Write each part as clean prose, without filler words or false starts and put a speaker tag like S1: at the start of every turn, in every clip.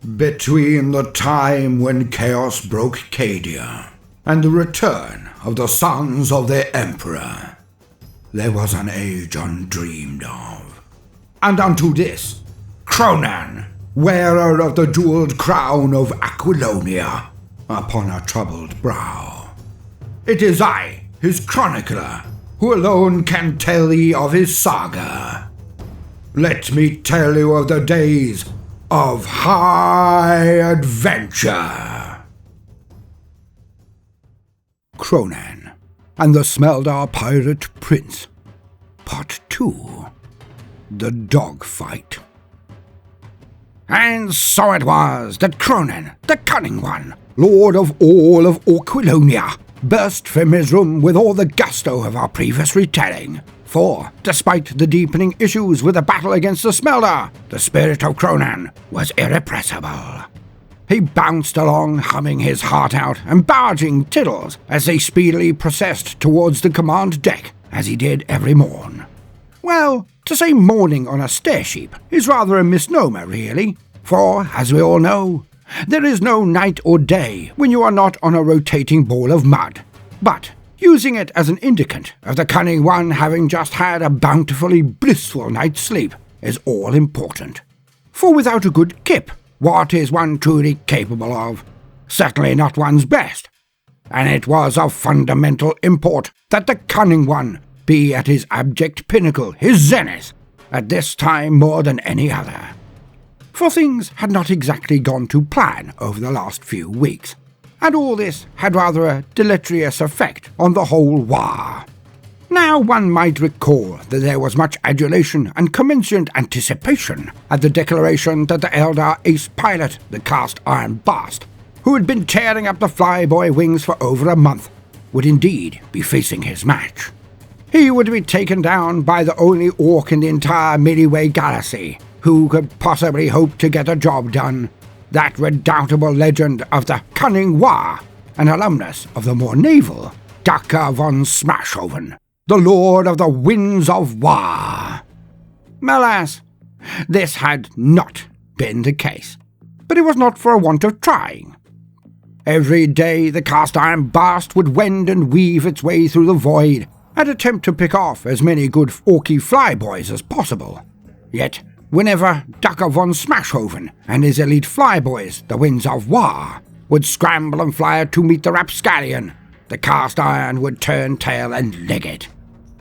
S1: Between the time when chaos broke Cadia and the return of the sons of the Emperor, there was an age undreamed of. And unto this, Kronan, wearer of the jeweled crown of Aquilonia, upon a troubled brow. It is I, his chronicler, who alone can tell thee of his saga. Let me tell you of the days of high adventure. Kronan and the Smelldar Pirate Prince, Part 2. The Dogfight. And so it was that Kronan, the Cunning One, Lord of all of Aquilonia, burst from his room with all the gusto of our previous retelling. For, despite the deepening issues with the battle against the Smelldar, the spirit of Kronan was irrepressible. He bounced along, humming his heart out and barging tiddles as they speedily processed towards the command deck, as he did every morn. Well, to say morning on a stairship is rather a misnomer, really, for, as we all know, there is no night or day when you are not on a rotating ball of mud. But using it as an indicant of the Cunning One having just had a bountifully blissful night's sleep is all important. For without a good kip, what is one truly capable of? Certainly not one's best. And it was of fundamental import that the Cunning One be at his abject pinnacle, his zenith, at this time more than any other. For things had not exactly gone to plan over the last few weeks, and all this had rather a deleterious effect on the whole Waaagh. Now one might recall that there was much adulation and commensurate anticipation at the declaration that the Eldar ace pilot, the cast iron Bast, who had been tearing up the flyboy wings for over a month, would indeed be facing his match. He would be taken down by the only orc in the entire Milky Galaxy who could possibly hope to get a job done, that redoubtable legend of the cunning Waaagh, an alumnus of the more naval Dakka von Smashoven, the lord of the winds of Waaagh. Alas, this had not been the case, but it was not for a want of trying. Every day the cast-iron Bast would wend and weave its way through the void and attempt to pick off as many good orky flyboys as possible. Yet, whenever Dakka von Smashoven and his elite flyboys, the winds of Waaagh, would scramble and fly to meet the rapscallion, the cast-iron would turn tail and leg it.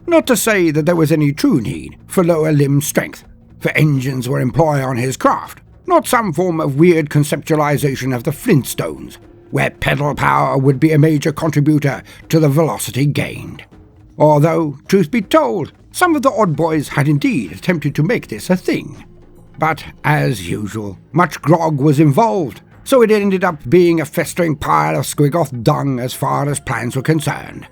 S1: Not to say that there was any true need for lower limb strength, for engines were employed on his craft, not some form of weird conceptualization of the Flintstones, where pedal power would be a major contributor to the velocity gained. Although, truth be told, some of the odd boys had indeed attempted to make this a thing. But, as usual, much grog was involved, so it ended up being a festering pile of squiggoth dung as far as plans were concerned.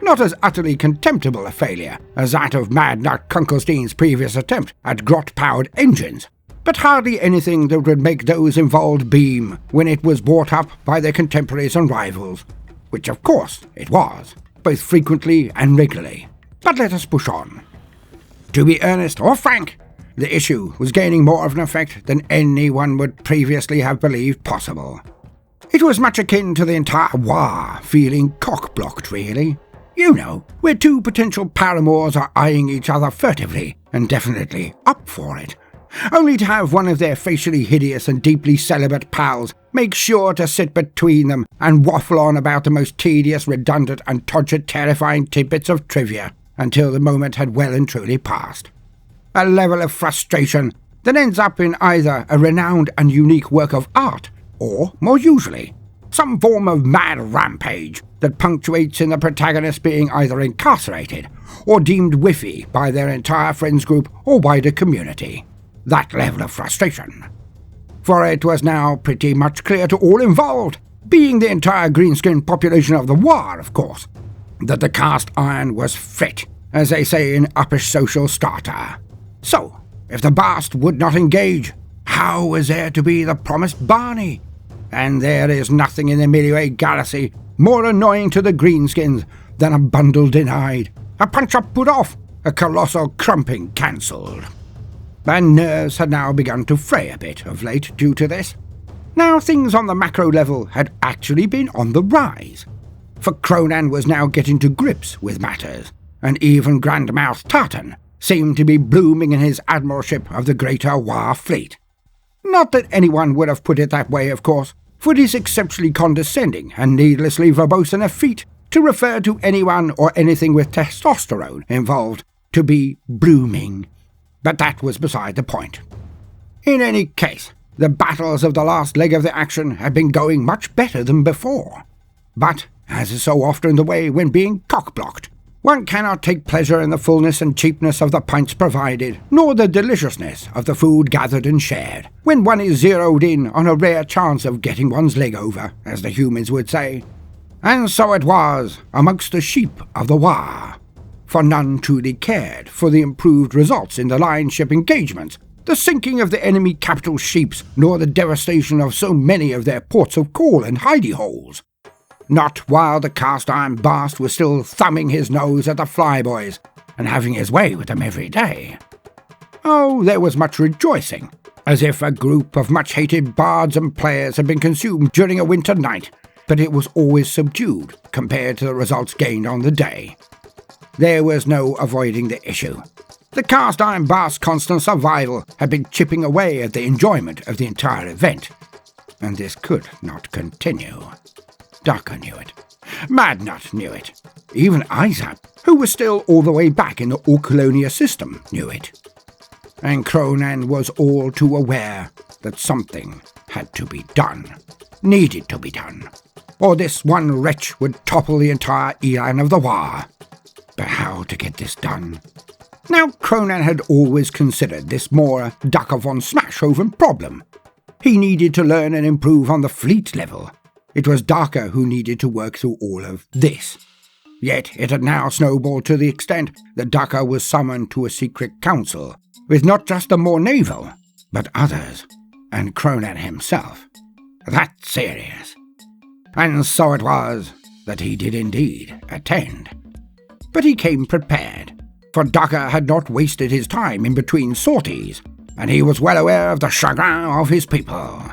S1: Not as utterly contemptible a failure as that of Mad Nut Kunkelstein's previous attempt at grot-powered engines, but hardly anything that would make those involved beam when it was brought up by their contemporaries and rivals, which of course it was, both frequently and regularly. But let us push on. To be earnest or frank, the issue was gaining more of an effect than anyone would previously have believed possible. It was much akin to the entire Waaagh feeling cock-blocked, really. You know, where two potential paramours are eyeing each other furtively and definitely up for it, only to have one of their facially hideous and deeply celibate pals make sure to sit between them and waffle on about the most tedious, redundant and tortured terrifying tidbits of trivia until the moment had well and truly passed. A level of frustration that ends up in either a renowned and unique work of art, or, more usually, some form of mad rampage that punctuates in the protagonist being either incarcerated or deemed whiffy by their entire friends group or wider community. That level of frustration. For it was now pretty much clear to all involved, being the entire green-skinned population of the Waaagh, of course, that the cast iron was fit, as they say in uppish social strata. So, if the Bast would not engage, how was there to be the promised Barney? And there is nothing in the Milky Galaxy more annoying to the greenskins than a bundle denied, a punch-up put off, a colossal crumping cancelled. And nerves had now begun to fray a bit of late due to this. Now things on the macro level had actually been on the rise, for Kronan was now getting to grips with matters, and even Grandmouth Tartan seemed to be blooming in his admiralship of the greater Waaagh fleet. Not that anyone would have put it that way, of course, for it is exceptionally condescending and needlessly verbose an effete to refer to anyone or anything with testosterone involved to be blooming. But that was beside the point. In any case, the battles of the last leg of the action had been going much better than before. But, as is so often the way when being cock-blocked, one cannot take pleasure in the fullness and cheapness of the pints provided, nor the deliciousness of the food gathered and shared, when one is zeroed in on a rare chance of getting one's leg over, as the humans would say. And so it was amongst the sheep of the Waaagh, for none truly cared for the improved results in the line-ship engagements, the sinking of the enemy capital ships, nor the devastation of so many of their ports of call and hidey holes. Not while the cast-iron Bast was still thumbing his nose at the flyboys and having his way with them every day. Oh, there was much rejoicing, as if a group of much-hated bards and players had been consumed during a winter night, but it was always subdued compared to the results gained on the day. There was no avoiding the issue. The cast-iron Bast's constant survival had been chipping away at the enjoyment of the entire event, and this could not continue. Dakka knew it. Madnut knew it. Even Isaac, who was still all the way back in the Orcolonia system, knew it. And Kronan was all too aware that something had to be done, needed to be done, or this one wretch would topple the entire elan of the Waaagh. But how to get this done? Now Kronan had always considered this more Dakka von Smashoven problem. He needed to learn and improve on the fleet level. It was Daaka who needed to work through all of this. Yet it had now snowballed to the extent that Daaka was summoned to a secret council, with not just the more naval, but others, and Kronan himself. That serious. And so it was that he did indeed attend. But he came prepared, for Daaka had not wasted his time in between sorties, and he was well aware of the chagrin of his people,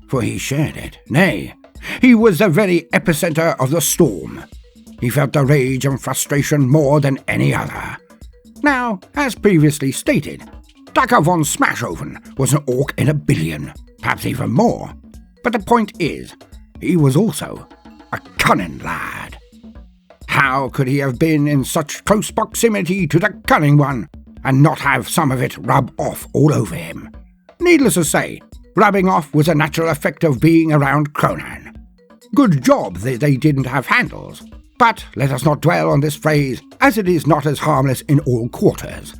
S1: for he shared it, nay, he was the very epicenter of the storm. He felt the rage and frustration more than any other. Now, as previously stated, Dakka von Smashoven was an orc in a billion, perhaps even more. But the point is, he was also a cunning lad. How could he have been in such close proximity to the cunning one, and not have some of it rub off all over him? Needless to say, rubbing off was a natural effect of being around Kronan. Good job that they didn't have handles, but let us not dwell on this phrase, as it is not as harmless in all quarters.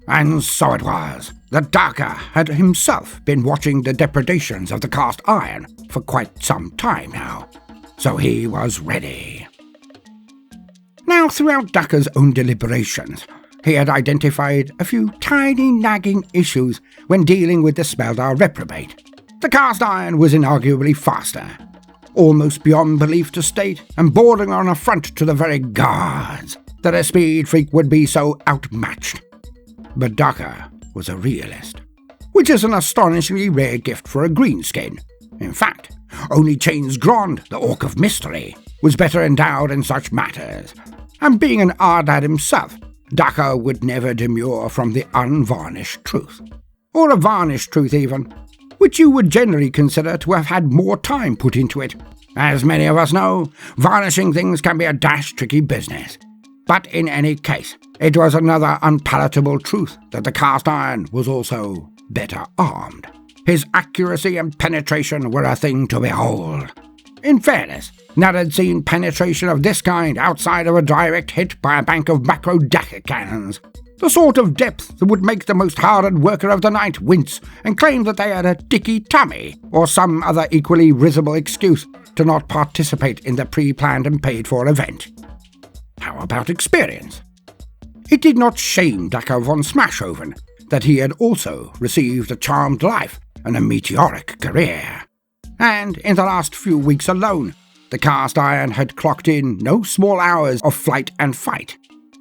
S1: And so it was that Daaka had himself been watching the depredations of the cast iron for quite some time now, so he was ready. Now, throughout Daaka's own deliberations, he had identified a few tiny nagging issues when dealing with the Smelldar reprobate. The cast iron was inarguably faster, almost beyond belief to state, and bordering on affront to the very guards, that a speed freak would be so outmatched. But Daaka was a realist, which is an astonishingly rare gift for a greenskin. In fact, only Chains Grand, the Orc of Mystery, was better endowed in such matters, and being an Ardad himself, Daaka would never demur from the unvarnished truth, or a varnished truth even, which you would generally consider to have had more time put into it. As many of us know, varnishing things can be a dashed tricky business. But in any case, it was another unpalatable truth that the cast iron was also better armed. His accuracy and penetration were a thing to behold. In fairness, none had seen penetration of this kind outside of a direct hit by a bank of macro Dakka cannons. The sort of depth that would make the most hardened worker of the night wince and claim that they had a dicky tummy, or some other equally risible excuse to not participate in the pre-planned and paid-for event. How about experience? It did not shame Dakka von Smashoven that he had also received a charmed life and a meteoric career. And in the last few weeks alone, the cast iron had clocked in no small hours of flight and fight.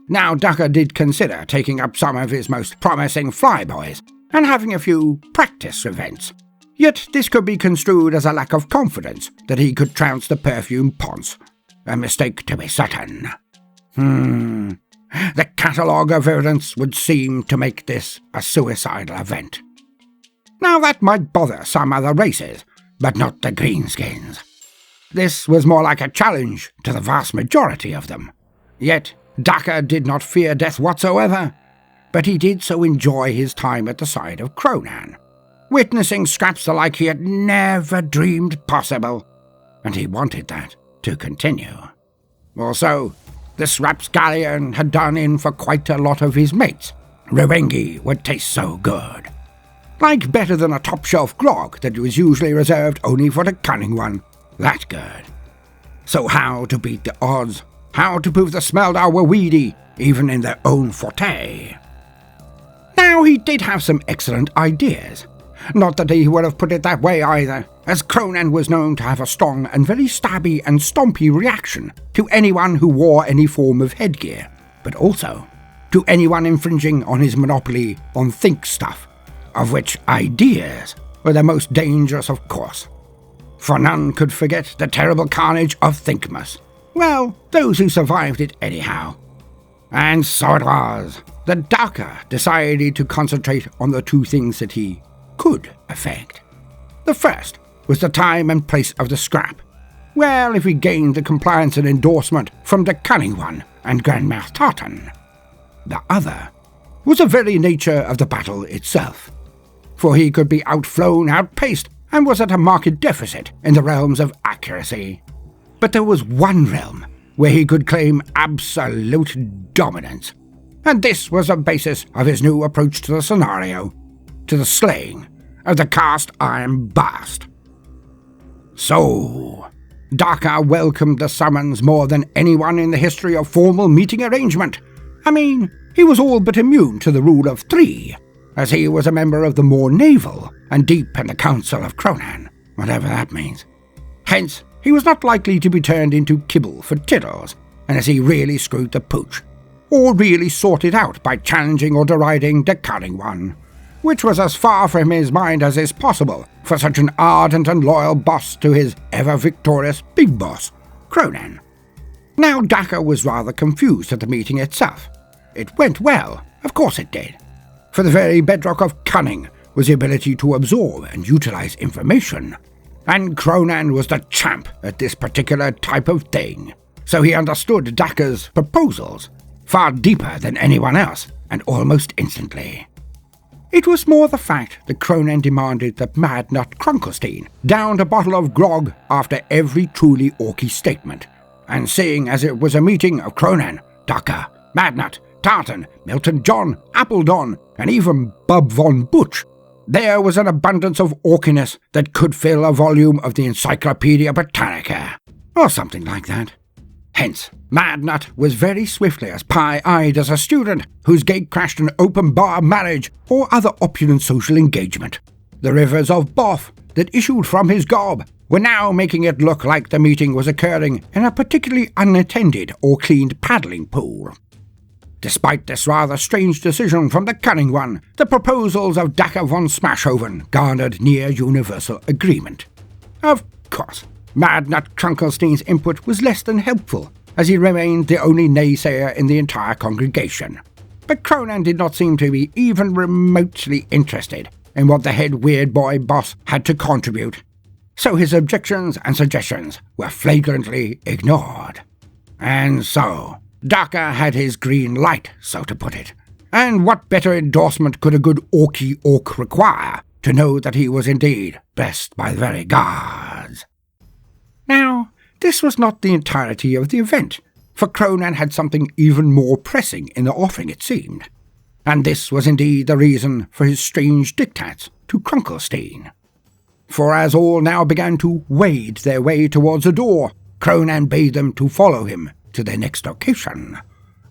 S1: Now Dakka did consider taking up some of his most promising flyboys and having a few practice events. Yet this could be construed as a lack of confidence that he could trounce the perfume Ponce. A mistake to be certain. The catalogue of evidence would seem to make this a suicidal event. Now that might bother some other races, but not the greenskins. This was more like a challenge to the vast majority of them. Yet Dakka did not fear death whatsoever, but he did so enjoy his time at the side of Kronan, witnessing scraps like he had never dreamed possible, and he wanted that to continue. Also, this rapscallion had done in for quite a lot of his mates. Revenge would taste so good. Like better than a top-shelf grog that was usually reserved only for the cunning one. That good. So how to beat the odds? How to prove the Smelldar were weedy, even in their own forte? Now, he did have some excellent ideas. Not that he would have put it that way either, as Kronan was known to have a strong and very stabby and stompy reaction to anyone who wore any form of headgear, but also to anyone infringing on his monopoly on think stuff, of which ideas were the most dangerous, of course. For none could forget the terrible carnage of Thinkmas. Well, those who survived it anyhow. And so it was that Daaka decided to concentrate on the two things that he could affect. The first was the time and place of the scrap. Well, if he gained the compliance and endorsement from the Cunning One and Grandmaster Tartan. The other was the very nature of the battle itself, for he could be outflown, outpaced, and was at a marked deficit in the realms of accuracy. But there was one realm where he could claim absolute dominance, and this was the basis of his new approach to the scenario, to the slaying of the cast iron bast. So, Daaka welcomed the summons more than anyone in the history of formal meeting arrangement. I mean, he was all but immune to the rule of three, as he was a member of the more naval and deep in the Council of Kronan, whatever that means. Hence, he was not likely to be turned into kibble for tittles, and as he really screwed the pooch, or really sorted out by challenging or deriding the Cunning One, which was as far from his mind as is possible for such an ardent and loyal boss to his ever-victorious big boss, Kronan. Now Dakka was rather confused at the meeting itself. It went well, of course it did, for the very bedrock of cunning was the ability to absorb and utilize information, and Kronan was the champ at this particular type of thing, so he understood Dakka's proposals far deeper than anyone else, and almost instantly. It was more the fact that Kronan demanded that Madnut Krunkelstein downed a bottle of grog after every truly orky statement, and seeing as it was a meeting of Kronan, Dakka, Madnut, Tartan, Milton John, Appledon, and even Bub von Butch, there was an abundance of orkiness that could fill a volume of the Encyclopedia Britannica, or something like that. Hence, Madnut was very swiftly as pie-eyed as a student whose gate crashed an open-bar marriage or other opulent social engagement. The rivers of boff that issued from his gob were now making it look like the meeting was occurring in a particularly unattended or cleaned paddling pool. Despite this rather strange decision from the Cunning One, the proposals of Dakka von Smashoven garnered near universal agreement. Of course, Madnut Krunkelstein's input was less than helpful, as he remained the only naysayer in the entire congregation. But Kronan did not seem to be even remotely interested in what the head weird boy boss had to contribute, so his objections and suggestions were flagrantly ignored. And so, Daaka had his green light, so to put it. And what better endorsement could a good orky orc require to know that he was indeed blessed by the very gods? Now, this was not the entirety of the event, for Kronan had something even more pressing in the offing, it seemed. And this was indeed the reason for his strange diktats to Krunkelstein. For as all now began to wade their way towards the door, Kronan bade them to follow him to their next location,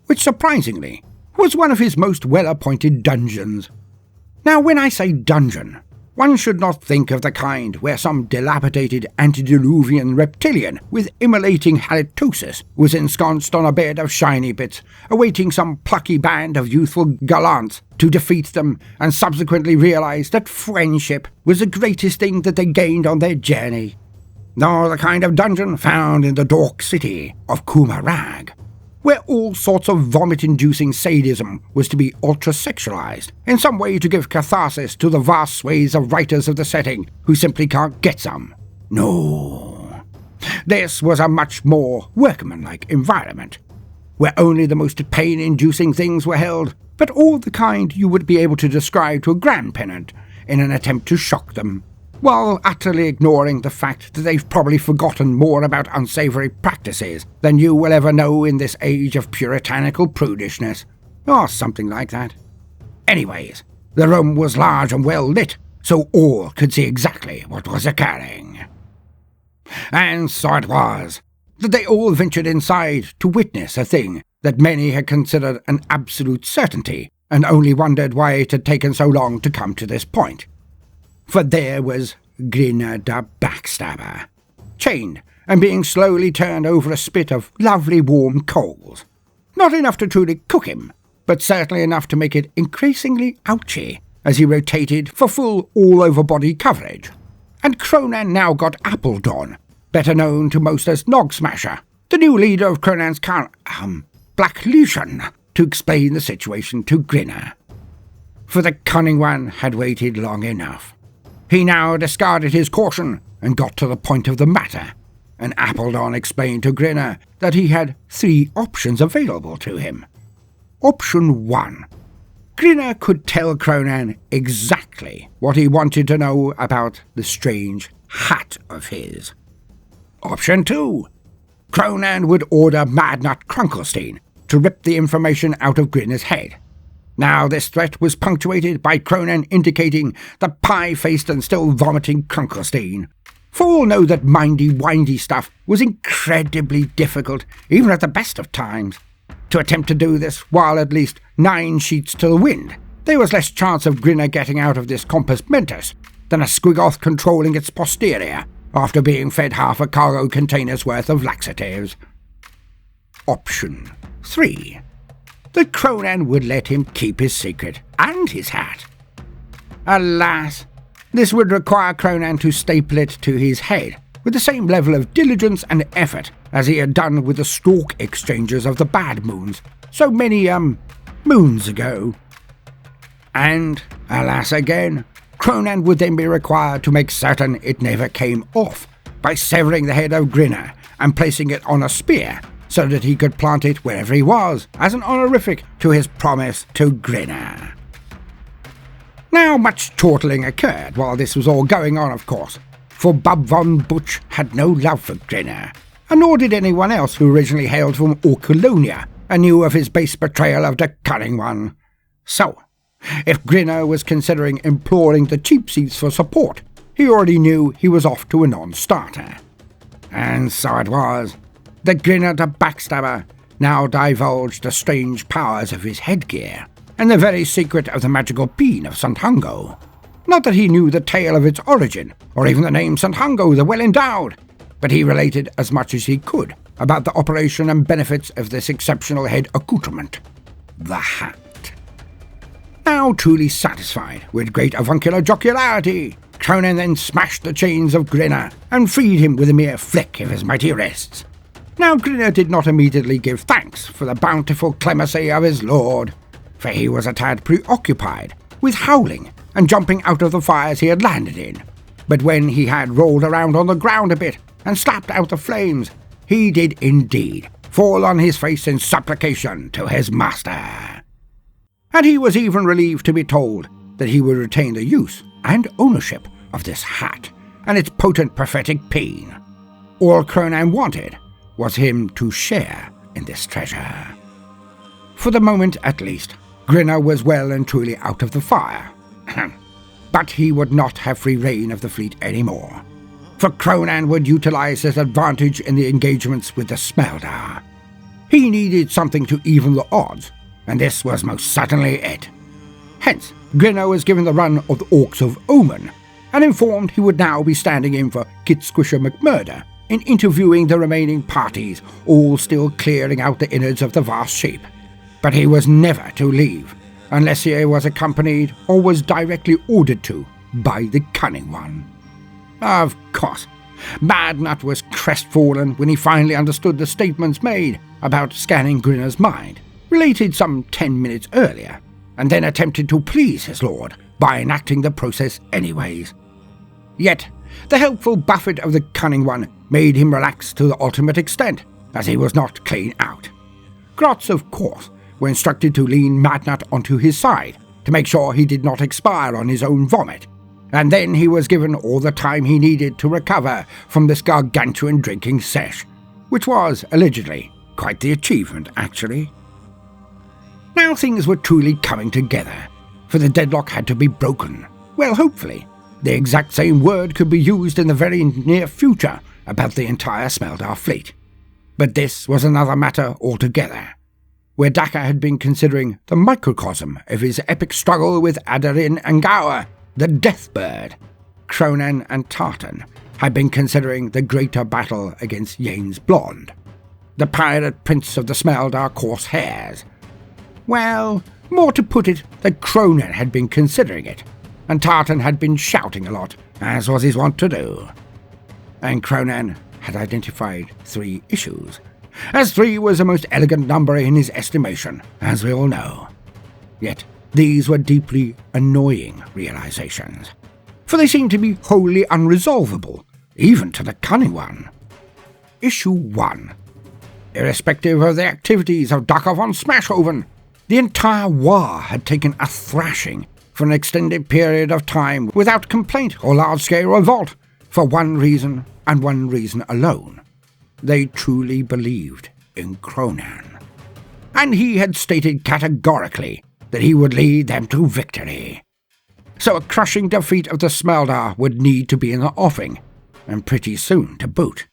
S1: which surprisingly was one of his most well-appointed dungeons. Now when I say dungeon, One should not think of the kind where some dilapidated antediluvian reptilian with immolating halitosis was ensconced on a bed of shiny bits, awaiting some plucky band of youthful gallants to defeat them and subsequently realise that friendship was the greatest thing that they gained on their journey. Nor the kind of dungeon found in the Dork City of Waaagh, where all sorts of vomit-inducing sadism was to be ultra-sexualized, in some way to give catharsis to the vast swathes of writers of the setting who simply can't get some. No. This was a much more workmanlike environment, where only the most pain-inducing things were held, but all the kind you would be able to describe to a grandparent in an attempt to shock them, while utterly ignoring the fact that they've probably forgotten more about unsavoury practices than you will ever know in this age of puritanical prudishness, or something like that. Anyways, the room was large and well lit, so all could see exactly what was occurring. And so it was that they all ventured inside to witness a thing that many had considered an absolute certainty, and only wondered why it had taken so long to come to this point. For there was Grinna the Backstabber, chained and being slowly turned over a spit of lovely warm coals. Not enough to truly cook him, but certainly enough to make it increasingly ouchy as he rotated for full all-over body coverage. And Kronan now got Appledon, better known to most as Nog Smasher, the new leader of Kronan's Black Legion, to explain the situation to Grinna. For the cunning one had waited long enough. He now discarded his caution and got to the point of the matter, and Appledon explained to Grinna that he had 3 options available to him. Option 1. Grinna could tell Kronan exactly what he wanted to know about the strange hat of his. Option 2. Kronan would order Madnut Krunkelstein to rip the information out of Grinna's head. Now this threat was punctuated by Kronan indicating the pie-faced and still vomiting Krunkelstein. For all know that mindy-windy stuff was incredibly difficult, even at the best of times. To attempt to do this while at least 9 sheets to the wind, there was less chance of Grinna getting out of this compos mentis than a squigoth controlling its posterior after being fed half a cargo container's worth of laxatives. Option 3. That Kronan would let him keep his secret and his hat. Alas, this would require Kronan to staple it to his head with the same level of diligence and effort as he had done with the stalk exchanges of the Bad Moons so many, moons ago. And, alas again, Kronan would then be required to make certain it never came off by severing the head of Grinna and placing it on a spear so that he could plant it wherever he was, as an honorific to his promise to Grinna. Now much chortling occurred while this was all going on, of course, for Bub von Butch had no love for Grinna, and nor did anyone else who originally hailed from Orcolonia and knew of his base betrayal of the Cunning One. So, if Grinna was considering imploring the cheap seats for support, he already knew he was off to a non-starter. And so it was that Grinna the Backstabber now divulged the strange powers of his headgear, and the very secret of the magical bean of Santango. Not that he knew the tale of its origin, or even the name Santango the Well-Endowed, but he related as much as he could about the operation and benefits of this exceptional head accoutrement, the hat. Now truly satisfied with great avuncular jocularity, Kronan then smashed the chains of Grinna and freed him with a mere flick of his mighty wrists. Now Grinna did not immediately give thanks for the bountiful clemency of his lord, for he was a tad preoccupied with howling and jumping out of the fires he had landed in. But when he had rolled around on the ground a bit and slapped out the flames, he did indeed fall on his face in supplication to his master. And he was even relieved to be told that he would retain the use and ownership of this hat and its potent prophetic pain. All Kronan wanted was him to share in this treasure. For the moment, at least, Grinna was well and truly out of the fire. But he would not have free rein of the fleet anymore, for Kronan would utilize his advantage in the engagements with the Smelldar. He needed something to even the odds, and this was most certainly it. Hence, Grinna was given the run of the Orcs of Omen, and informed he would now be standing in for Kit Squisher McMurder in interviewing the remaining parties, all still clearing out the innards of the vast sheep. But he was never to leave, unless he was accompanied or was directly ordered to by the Cunning One. Of course, Madnut was crestfallen when he finally understood the statements made about scanning Grinner's mind, related some 10 minutes earlier, and then attempted to please his lord by enacting the process anyways. Yet, the helpful buffet of the Cunning One made him relax to the ultimate extent, as he was not clean out. Grotz, of course, were instructed to lean Madnut onto his side to make sure he did not expire on his own vomit, and then he was given all the time he needed to recover from this gargantuan drinking sesh, which was, allegedly, quite the achievement, actually. Now things were truly coming together, for the deadlock had to be broken. Well, hopefully, the exact same word could be used in the very near future about the entire Smelldar fleet. But this was another matter altogether, where Dakka had been considering the microcosm of his epic struggle with Adarin and Gower, the Deathbird. Kronan and Tartan had been considering the greater battle against Yain's Blonde, the pirate prince of the Smelldar coarse hairs. Well, more to put it, that Kronan had been considering it, and Tartan had been shouting a lot, as was his wont to do. And Kronan had identified 3 issues, as 3 was the most elegant number in his estimation, as we all know. Yet these were deeply annoying realizations, for they seemed to be wholly unresolvable, even to the Cunning One. Issue 1. Irrespective of the activities of Dakka von Smashoven, the entire Waaagh had taken a thrashing for an extended period of time without complaint or large-scale revolt, for one reason and one reason alone. They truly believed in Kronan, and he had stated categorically that he would lead them to victory. So a crushing defeat of the Smelldar would need to be in the offing, and pretty soon to boot.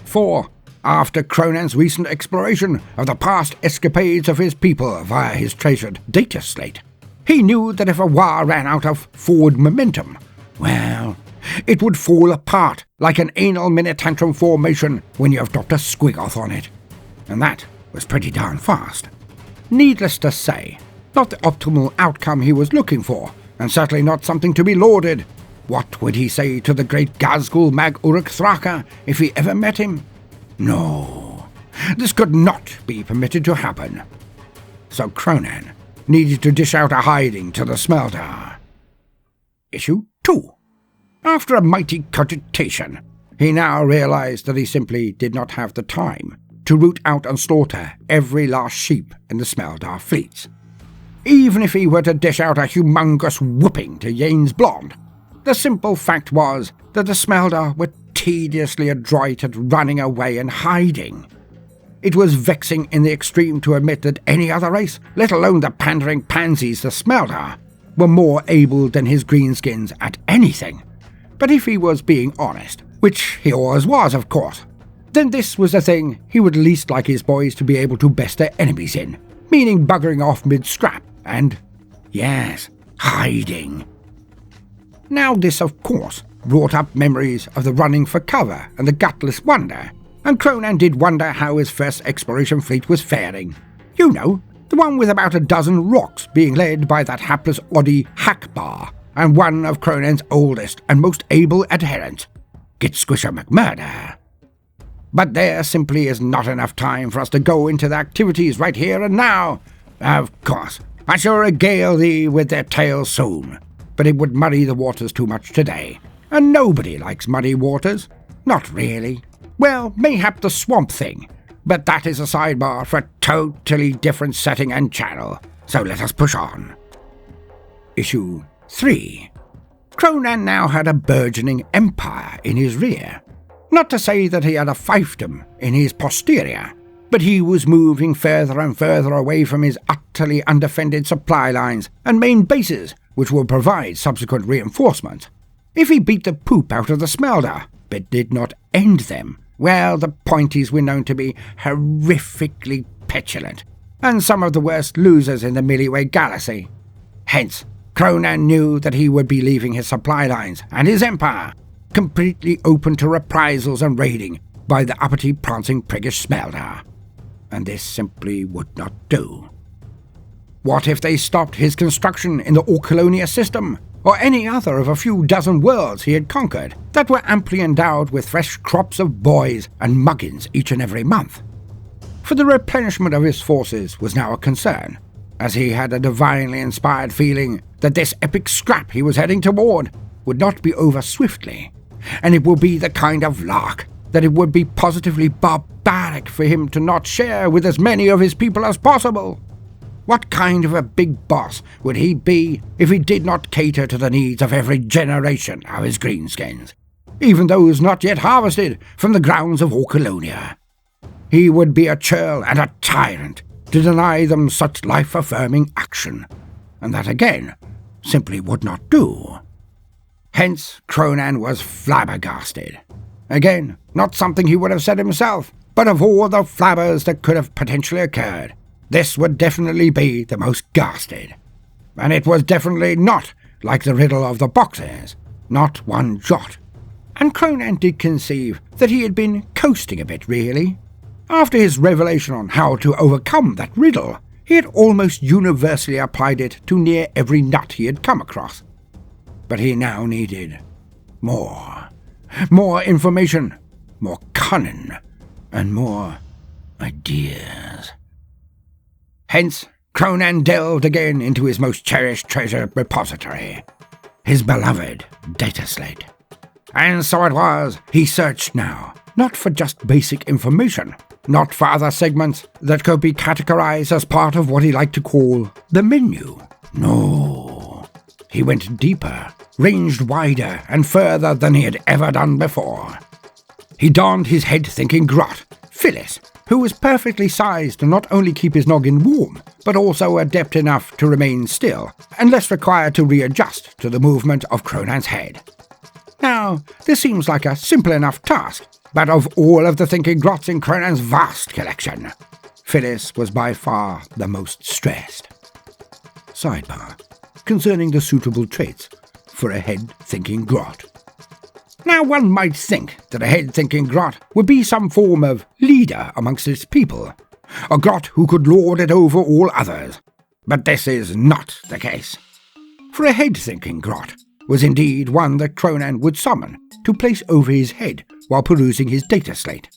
S1: For, after Kronan's recent exploration of the past escapades of his people via his treasured data slate, he knew that if a war ran out of forward momentum, well, it would fall apart like an anal mini-tantrum formation when you have dropped a squigoth on it. And that was pretty darn fast. Needless to say, not the optimal outcome he was looking for, and certainly not something to be lauded. What would he say to the great Gazgul Mag Uruk Thraka if he ever met him? No, this could not be permitted to happen. So Kronan needed to dish out a hiding to the Smelldar. Issue 2. After a mighty cogitation, he now realized that he simply did not have the time to root out and slaughter every last sheep in the Smelldar fleets. Even if he were to dish out a humongous whooping to Yain's Blonde, the simple fact was that the Smelldar were tediously adroit at running away and hiding. It was vexing in the extreme to admit that any other race, let alone the pandering pansies the Smelldar, were more able than his greenskins at anything. But if he was being honest, which he always was, of course, then this was the thing he would least like his boys to be able to best their enemies in, meaning buggering off mid-scrap and, yes, hiding. Now this, of course, brought up memories of the running for cover and the gutless wonder, and Kronan did wonder how his first exploration fleet was faring. You know, the one with about a dozen rocks being led by that hapless oddie Hackbar, and one of Kronan's oldest and most able adherents, Kit Squisher McMurder. But there simply is not enough time for us to go into the activities right here and now. Of course, I shall regale thee with their tales soon, but it would muddy the waters too much today, and nobody likes muddy waters. Not really. Well, mayhap the Swamp Thing, but that is a sidebar for a totally different setting and channel, so let us push on. Issue 3. Kronan now had a burgeoning empire in his rear. Not to say that he had a fiefdom in his posterior, but he was moving further and further away from his utterly undefended supply lines and main bases, which will provide subsequent reinforcements. If he beat the poop out of the Smelldar, but did not end them, well, the Pointies were known to be horrifically petulant, and some of the worst losers in the Milliway Galaxy. Hence, Kronan knew that he would be leaving his supply lines and his empire completely open to reprisals and raiding by the uppity, prancing, priggish Smelldar, and this simply would not do. What if they stopped his construction in the Orcolonia system, or any other of a few dozen worlds he had conquered that were amply endowed with fresh crops of boys and muggins each and every month? For the replenishment of his forces was now a concern, as he had a divinely inspired feeling that this epic scrap he was heading toward would not be over swiftly, and it would be the kind of lark that it would be positively barbaric for him to not share with as many of his people as possible. What kind of a big boss would he be if he did not cater to the needs of every generation of his greenskins, even those not yet harvested from the grounds of Orcolonia? He would be a churl and a tyrant to deny them such life-affirming action, and that again simply would not do. Hence Kronan was flabbergasted. Again, not something he would have said himself, but of all the flabbers that could have potentially occurred, this would definitely be the most ghasted. And it was definitely not like the riddle of the boxes, not one jot. And Kronan did conceive that he had been coasting a bit, really. After his revelation on how to overcome that riddle, he had almost universally applied it to near every nut he had come across. But he now needed more. More information, more cunning, and more ideas. Hence, Kronan delved again into his most cherished treasure repository, his beloved data slate. And so it was, he searched now, not for just basic information, not for other segments that could be categorized as part of what he liked to call the menu. No, he went deeper, ranged wider and further than he had ever done before. He donned his head-thinking grot, Phyllis, who was perfectly sized to not only keep his noggin warm, but also adept enough to remain still, and less required to readjust to the movement of Kronan's head. Now, this seems like a simple enough task, but of all of the thinking grots in Kronan's vast collection, Phyllis was by far the most stressed. Sidebar: concerning the suitable traits for a head-thinking grot. Now one might think that a head-thinking grot would be some form of leader amongst its people, a grot who could lord it over all others, but this is not the case. For a head-thinking grot was indeed one that Kronan would summon to place over his head while perusing his data slate.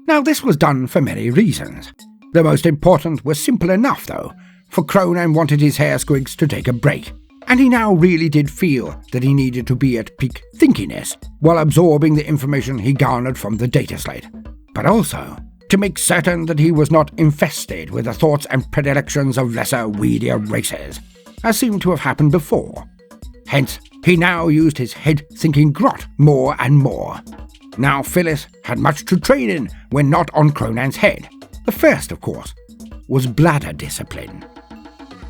S1: Now this was done for many reasons. The most important was simple enough though, for Kronan wanted his hair squigs to take a break, and he now really did feel that he needed to be at peak thinkiness while absorbing the information he garnered from the data slate, but also to make certain that he was not infested with the thoughts and predilections of lesser, weedier races, as seemed to have happened before. Hence, he now used his head-thinking grot more and more. Now Phyllis had much to train in when not on Kronan's head. The first, of course, was bladder discipline.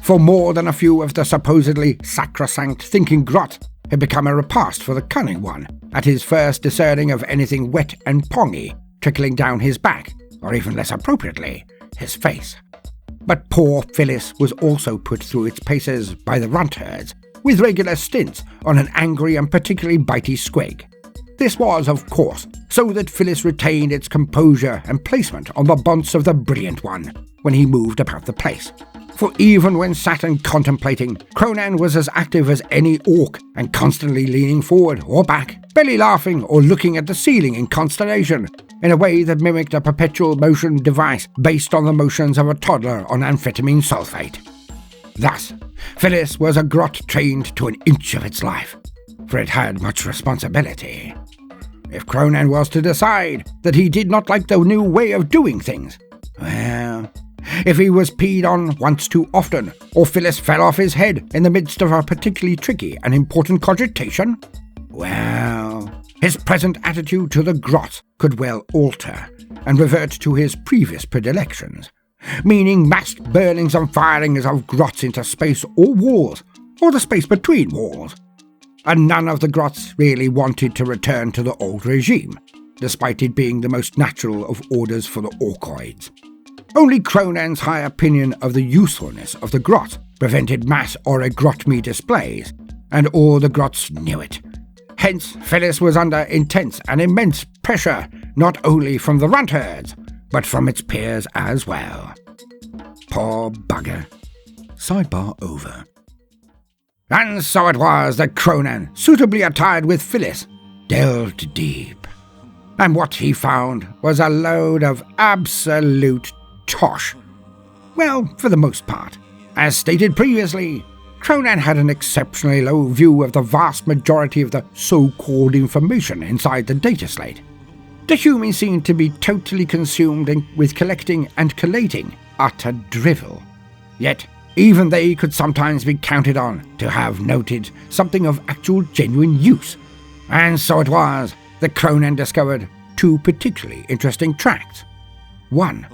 S1: For more than a few of the supposedly sacrosanct thinking grots had become a repast for the cunning one at his first discerning of anything wet and pongy trickling down his back, or even less appropriately, his face. But poor Phyllis was also put through its paces by the runt herds, with regular stints on an angry and particularly bitey squig. This was, of course, so that Phyllis retained its composure and placement on the bonds of the brilliant one when he moved about the place. For even when sat and contemplating, Kronan was as active as any orc and constantly leaning forward or back, belly laughing or looking at the ceiling in consternation, in a way that mimicked a perpetual motion device based on the motions of a toddler on amphetamine sulfate. Thus, Phyllis was a grot trained to an inch of its life, for it had much responsibility. If Kronan was to decide that he did not like the new way of doing things, well, if he was peed on once too often, or Phyllis fell off his head in the midst of a particularly tricky and important cogitation, well, his present attitude to the grot could well alter and revert to his previous predilections, meaning massed burnings and firings of grots into space or walls, or the space between walls. And none of the grots really wanted to return to the old regime, despite it being the most natural of orders for the orcoids. Only Kronan's high opinion of the usefulness of the grot prevented mass orogrotmy displays, and all the grots knew it. Hence, Phyllis was under intense and immense pressure, not only from the runt herds, but from its peers as well. Poor bugger. Sidebar over. And so it was that Kronan, suitably attired with Phyllis, delved deep. And what he found was a load of absolute tosh. Well, for the most part. As stated previously, Kronan had an exceptionally low view of the vast majority of the so-called information inside the data slate. The humans seemed to be totally consumed with collecting and collating utter drivel. Yet, even they could sometimes be counted on to have noted something of actual genuine use. And so it was that Kronan discovered two particularly interesting tracts. One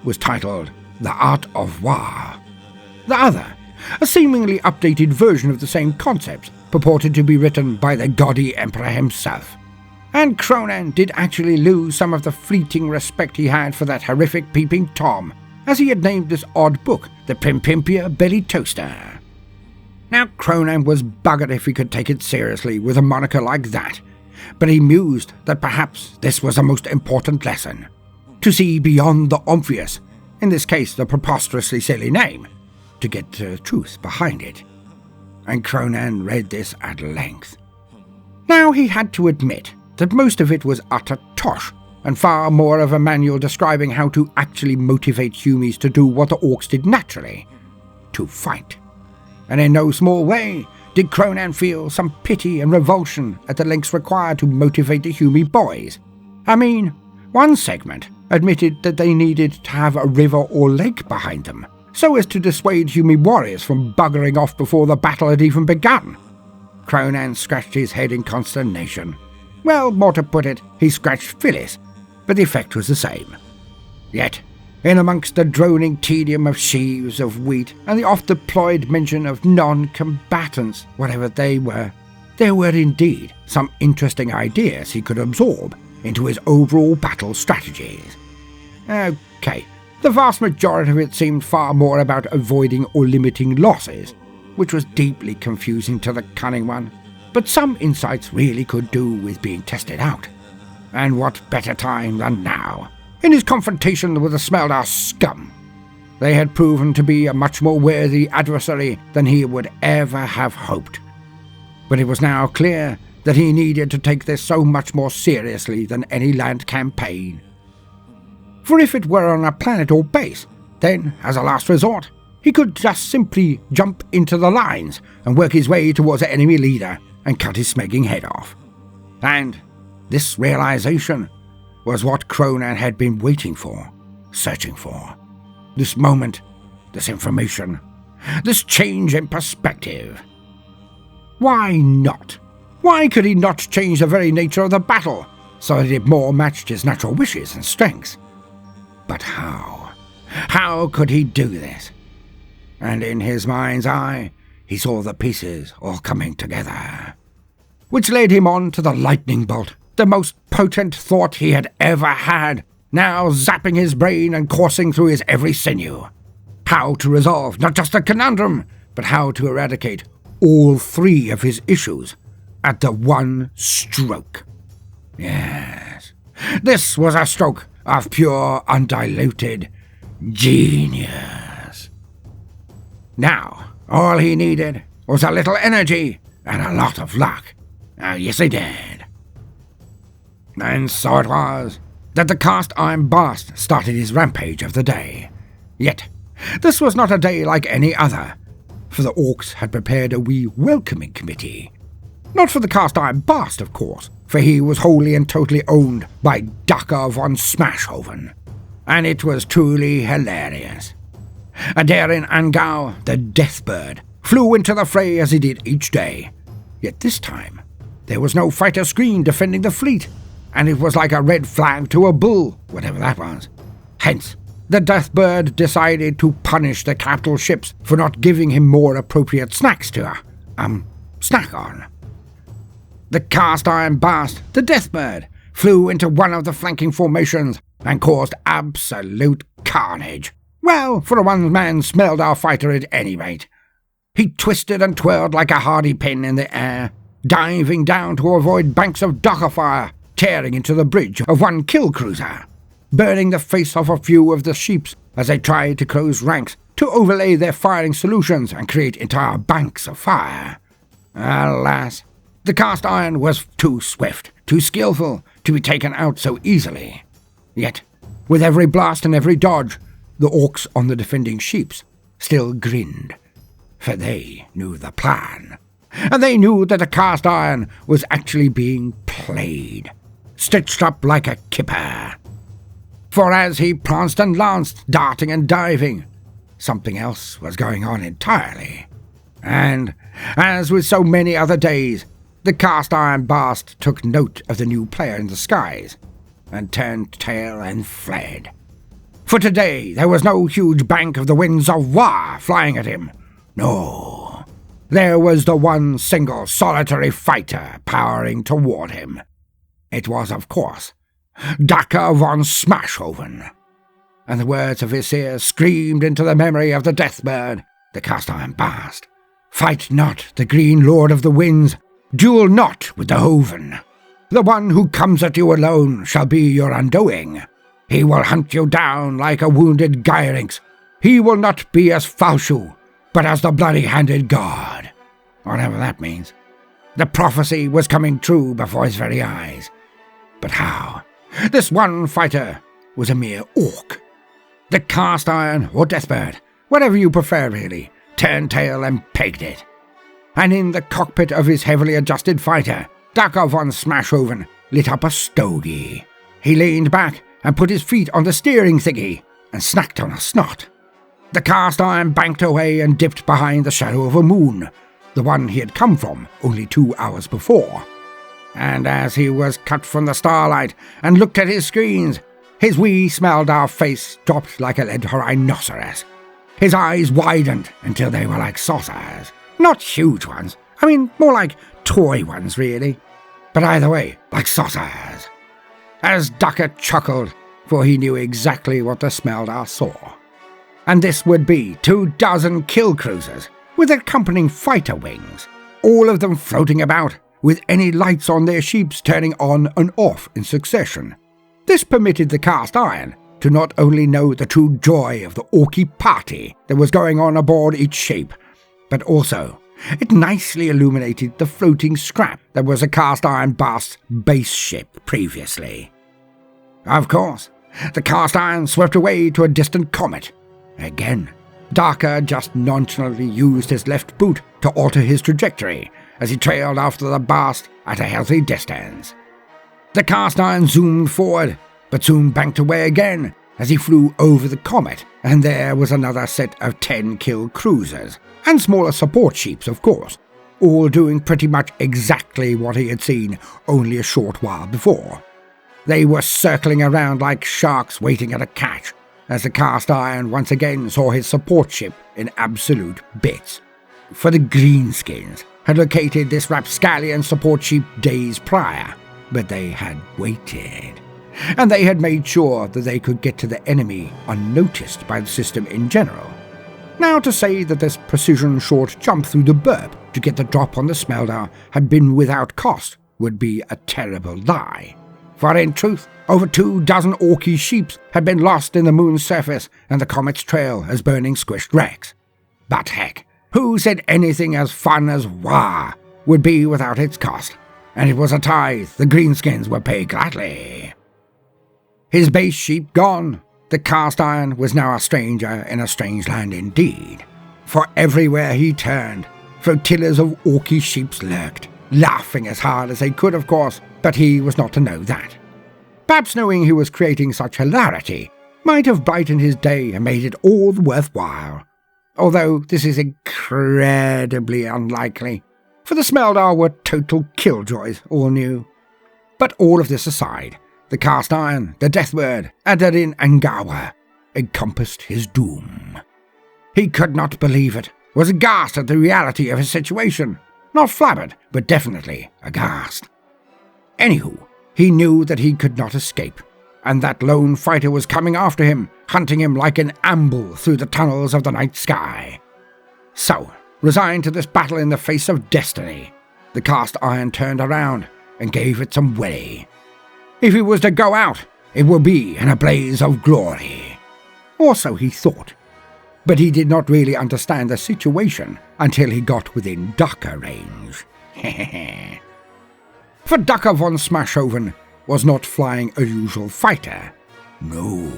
S1: was titled The Art of Waaagh. The other, a seemingly updated version of the same concepts, purported to be written by the gaudy emperor himself. And Kronan did actually lose some of the fleeting respect he had for that horrific peeping Tom, as he had named this odd book the Pimpimpia Belly Toaster. Now Kronan was buggered if he could take it seriously with a moniker like that, but he mused that perhaps this was a most important lesson. To see beyond the obvious, in this case the preposterously silly name, to get to the truth behind it. And Kronan read this at length. Now he had to admit that most of it was utter tosh, and far more of a manual describing how to actually motivate humies to do what the orcs did naturally, to fight. And in no small way did Kronan feel some pity and revulsion at the lengths required to motivate the humie boys. I mean, one segment admitted that they needed to have a river or lake behind them, so as to dissuade humie warriors from buggering off before the battle had even begun. Kronan scratched his head in consternation. Well, more to put it, he scratched Phyllis, but the effect was the same. Yet, in amongst the droning tedium of sheaves of wheat and the oft-deployed mention of non-combatants, whatever they were, there were indeed some interesting ideas he could absorb into his overall battle strategies. Okay, the vast majority of it seemed far more about avoiding or limiting losses, which was deeply confusing to the cunning one, but some insights really could do with being tested out. And what better time than now, in his confrontation with the Smelldar scum. They had proven to be a much more worthy adversary than he would ever have hoped. But it was now clear that he needed to take this so much more seriously than any land campaign. For if it were on a planet or base, then, as a last resort, he could just simply jump into the lines and work his way towards the enemy leader and cut his smegging head off. And this realization was what Kronan had been waiting for, searching for. This moment, this information, this change in perspective. Why not? Why could he not change the very nature of the battle so that it more matched his natural wishes and strengths? But how? How could he do this? And in his mind's eye, he saw the pieces all coming together, which led him on to the lightning bolt, the most potent thought he had ever had, now zapping his brain and coursing through his every sinew. How to resolve not just a conundrum, but how to eradicate all three of his issues at the one stroke. Yes, this was a stroke of pure, undiluted genius. Now, all he needed was a little energy and a lot of luck. Yes, he did. And so it was that the cast iron blast started his rampage of the day. Yet, this was not a day like any other, for the orcs had prepared a wee welcoming committee. Not for the cast iron blast, of course, for he was wholly and totally owned by Dakka von Smashoven, and it was truly hilarious. Adarin Angau, the Deathbird, flew into the fray as he did each day. Yet this time, there was no fighter screen defending the fleet, and it was like a red flag to a bull, whatever that was. Hence, the Deathbird decided to punish the capital ships for not giving him more appropriate snacks to snack on. The cast iron blast, the Deathbird, flew into one of the flanking formations and caused absolute carnage. Well, for a one-man Smelldar fighter at any rate. He twisted and twirled like a hardy pin in the air, diving down to avoid banks of Dakka fire, tearing into the bridge of one kill cruiser, burning the face off a few of the sheeps as they tried to close ranks to overlay their firing solutions and create entire banks of fire. Alas, the cast iron was too swift, too skillful to be taken out so easily. Yet, with every blast and every dodge, the orcs on the defending sheeps still grinned, for they knew the plan. And they knew that the cast iron was actually being played, stitched up like a kipper. For as he pranced and lanced, darting and diving, something else was going on entirely. And, as with so many other days, the cast iron bast took note of the new player in the skies, and turned tail and fled. For today there was no huge bank of the winds of Waaagh flying at him. No, there was the one single solitary fighter powering toward him. It was, of course, Dakka von Smashoven. And the words of his ear screamed into the memory of the deathbird, the cast iron bast. Fight not the green lord of the winds, duel not with the hoven. The one who comes at you alone shall be your undoing. He will hunt you down like a wounded Gyrinx. He will not be as Falshu, but as the bloody-handed god. Whatever that means. The prophecy was coming true before his very eyes. But how? This one fighter was a mere orc. The cast iron or deathbird, whatever you prefer really, turned tail and pegged it. And in the cockpit of his heavily adjusted fighter, Dakka von Smashoven lit up a stogie. He leaned back and put his feet on the steering thingy and snacked on a snot. The cast iron banked away and dipped behind the shadow of a moon, the one he had come from only 2 hours before. And as he was cut from the starlight and looked at his screens, his wee Smelldar face dropped like a lead rhinoceros. His eyes widened until they were like saucers. Not huge ones, I mean more like toy ones really. But either way, like saucers. As Dakka chuckled, for he knew exactly what the Smelldar saw. And this would be 24 kill cruisers with accompanying fighter wings, all of them floating about, with any lights on their sheeps turning on and off in succession. This permitted the cast iron to not only know the true joy of the orky party that was going on aboard each shape, but also it nicely illuminated the floating scrap that was a cast iron bast's base ship previously. Of course, the cast iron swept away to a distant comet. Again, Daaka just nonchalantly used his left boot to alter his trajectory as he trailed after the bast at a healthy distance. The cast iron zoomed forward, but soon banked away again as he flew over the comet, and there was another set of 10 kill cruisers, and smaller support sheeps, of course, all doing pretty much exactly what he had seen only a short while before. They were circling around like sharks waiting at a catch, as the cast iron once again saw his support ship in absolute bits. For the greenskins had located this rapscallion support ship days prior, but they had waited. And they had made sure that they could get to the enemy unnoticed by the system in general. Now to say that this precision short jump through the burp to get the drop on the Smelldar had been without cost would be a terrible lie. For in truth, over 24 orky sheeps had been lost in the moon's surface and the comet's trail as burning squished wrecks. But heck, who said anything as fun as Waaagh would be without its cost? And it was a tithe the greenskins would pay gladly. His base sheep gone, the cast iron was now a stranger in a strange land indeed. For everywhere he turned, flotillas of orky sheeps lurked, laughing as hard as they could, of course, but he was not to know that. Perhaps knowing he was creating such hilarity might have brightened his day and made it all worthwhile. Although this is incredibly unlikely, for the Smelldar were total killjoys, all knew. But all of this aside, the cast iron, the deathbird, Adarin Angawa encompassed his doom. He could not believe it, was aghast at the reality of his situation. Not flabbered, but definitely aghast. Anywho, he knew that he could not escape, and that lone fighter was coming after him, hunting him like an amble through the tunnels of the night sky. So, Resigned to this battle in the face of destiny, the cast iron turned around and gave it some welly. If he was to go out, it would be in a blaze of glory. Or so he thought. But he did not really understand the situation until he got within Dakka range. For Dakka von Smashoven was not flying a usual fighter. No.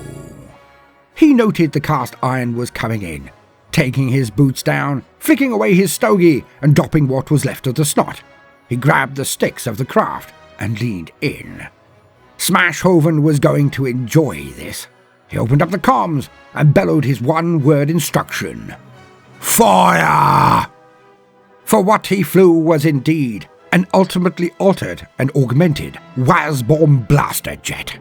S1: He noted the cast iron was coming in, taking his boots down, flicking away his stogie, and dropping what was left of the snot. He grabbed the sticks of the craft and leaned in. Smashoven was going to enjoy this. He opened up the comms and bellowed his one-word instruction. Fire! For what he flew was indeed an ultimately altered and augmented Wasbomb blaster jet,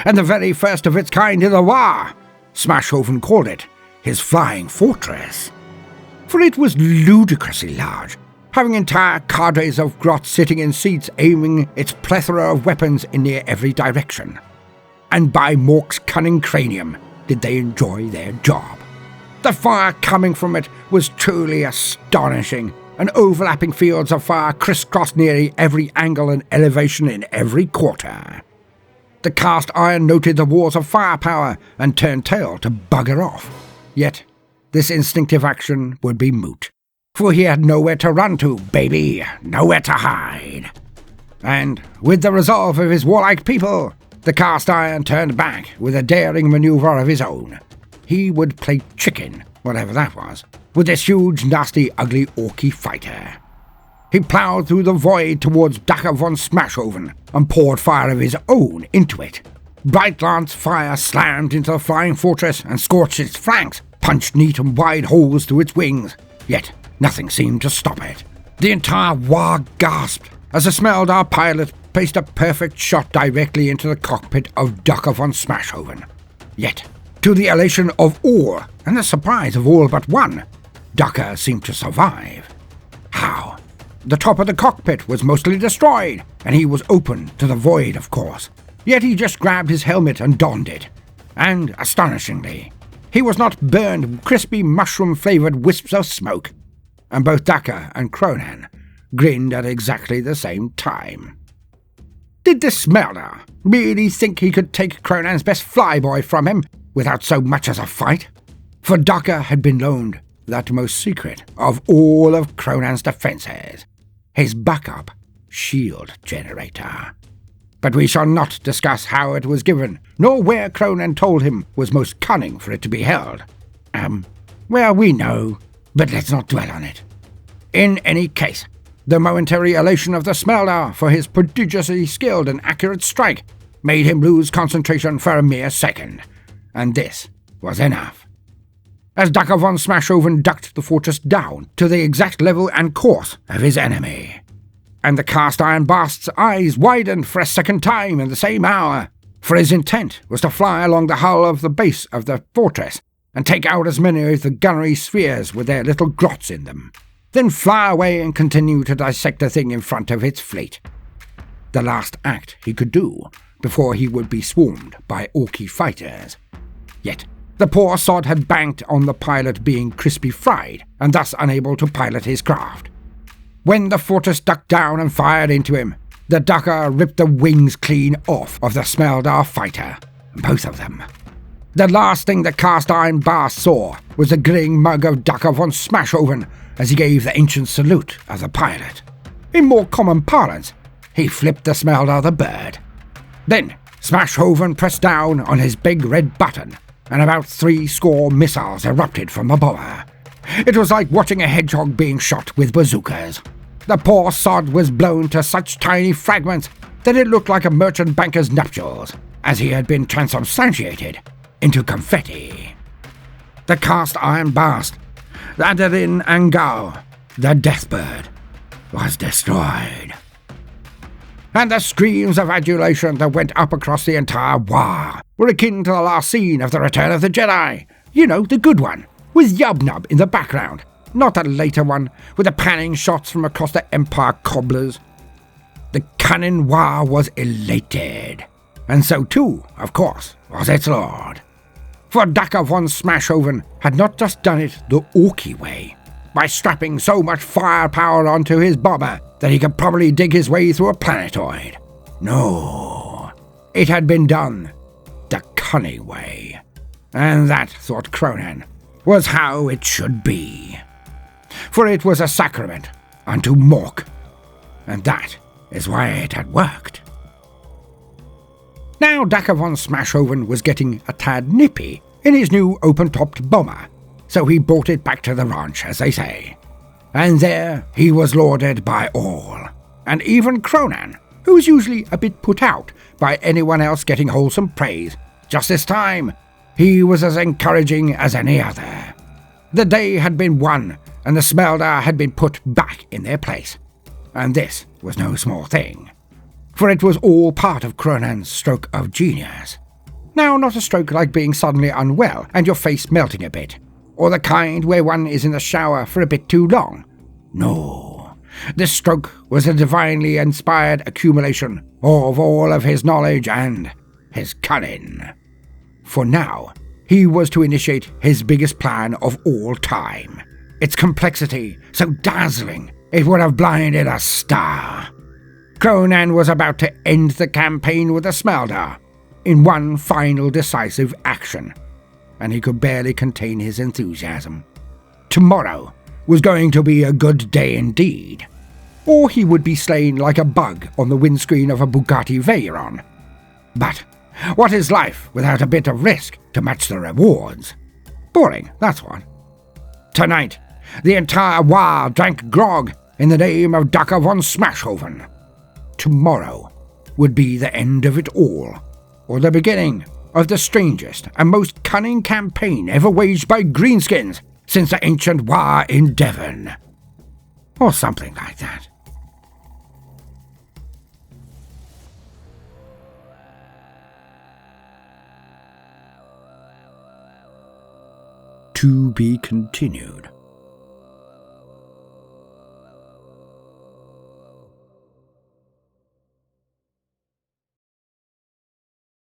S1: and the very first of its kind in the Waaagh. Smashoven called it his flying fortress. For it was ludicrously large, having entire cadres of grots sitting in seats aiming its plethora of weapons in near every direction. And by Mork's cunning cranium did they enjoy their job. The fire coming from it was truly astonishing, and overlapping fields of fire crisscrossed nearly every angle and elevation in every quarter. The cast iron noted the wars of firepower and turned tail to bugger off. Yet, this instinctive action would be moot, for he had nowhere to run to, baby, nowhere to hide. And, with the resolve of his warlike people, the cast iron turned back with a daring maneuver of his own. He would play chicken, whatever that was, with this huge, nasty, ugly orky fighter. He ploughed through the void towards Dakka von Smashoven and poured fire of his own into it. Bright lance fire slammed into the flying fortress and scorched its flanks, punched neat and wide holes through its wings, yet nothing seemed to stop it. The entire Waaagh gasped as the Smelldar pilot placed a perfect shot directly into the cockpit of Dakka von Smashoven. Yet, to the elation of all, and the surprise of all but one, Dakka seemed to survive. How? The top of the cockpit was mostly destroyed, and he was open to the void, of course. Yet he just grabbed his helmet and donned it. And, astonishingly, he was not burned with crispy mushroom-flavoured wisps of smoke. And both Dakka and Kronan grinned at exactly the same time. Did this Smelldar really think he could take Kronan's best flyboy from him without so much as a fight? For Dakka had been loaned that most secret of all of Kronan's defences, his backup shield generator. But we shall not discuss how it was given, nor where Kronan told him was most cunning for it to be held. Well, we know, but let's not dwell on it. In any case, the momentary elation of the Smelldar for his prodigiously skilled and accurate strike made him lose concentration for a mere second, and this was enough. As Dakka von Smashoven ducked the fortress down to the exact level and course of his enemy, and the cast-iron bast's eyes widened for a second time in the same hour, for his intent was to fly along the hull of the base of the fortress and take out as many of the gunnery spheres with their little grots in them, then fly away and continue to dissect the thing in front of its fleet. The last act he could do before he would be swarmed by orky fighters. Yet, the poor sod had banked on the pilot being crispy fried and thus unable to pilot his craft. When the fortress ducked down and fired into him, the Dakka ripped the wings clean off of the Smelldar fighter, both of them. The last thing the cast-iron bast saw was the grinning mug of Dakka von Smashoven as he gave the ancient salute of the pilot. In more common parlance, he flipped the Smelldar the bird. Then Smashoven pressed down on his big red button, and about 70 missiles erupted from above her. It was like watching a hedgehog being shot with bazookas. The poor sod was blown to such tiny fragments that it looked like a merchant banker's nuptials, as he had been transubstantiated into confetti. The cast-iron bast, the Adipi Arse, the deathbird, was destroyed. And the screams of adulation that went up across the entire Waaagh were akin to the last scene of The Return of the Jedi. You know, the good one, with Yub-Nub in the background, not the later one, with the panning shots from across the Empire cobblers. The cunning Waaagh was elated, and so too, of course, was its lord. For Dakka von Smashoven had not just done it the orky way, by strapping so much firepower onto his bomber that he could probably dig his way through a planetoid. No, it had been done the cunning way. And that, thought Kronan, was how it should be. For it was a sacrament unto Mork, and that is why it had worked. Now Dakka von Smashoven was getting a tad nippy in his new open-topped bomber, so he brought it back to the ranch, as they say. And there he was lauded by all, and even Kronan, who was usually a bit put out by anyone else getting wholesome praise. Just this time, he was as encouraging as any other. The day had been won, and the Smelldar had been put back in their place. And this was no small thing, for it was all part of Kronan's stroke of genius. Now, not a stroke like being suddenly unwell and your face melting a bit, or the kind where one is in the shower for a bit too long. No, this stroke was a divinely inspired accumulation of all of his knowledge and his cunning. For now, he was to initiate his biggest plan of all time. Its complexity, so dazzling, it would have blinded a star. Kronan was about to end the campaign with a Smelldar in one final decisive action, and he could barely contain his enthusiasm. Tomorrow was going to be a good day indeed, or he would be slain like a bug on the windscreen of a Bugatti Veyron. But what is life without a bit of risk to match the rewards? Boring, that's what. Tonight, the entire Waaagh drank grog in the name of Dakka von Smashoven. Tomorrow would be the end of it all, or the beginning of the strangest and most cunning campaign ever waged by greenskins since the ancient Waaagh in Devon. Or something like that. To be continued.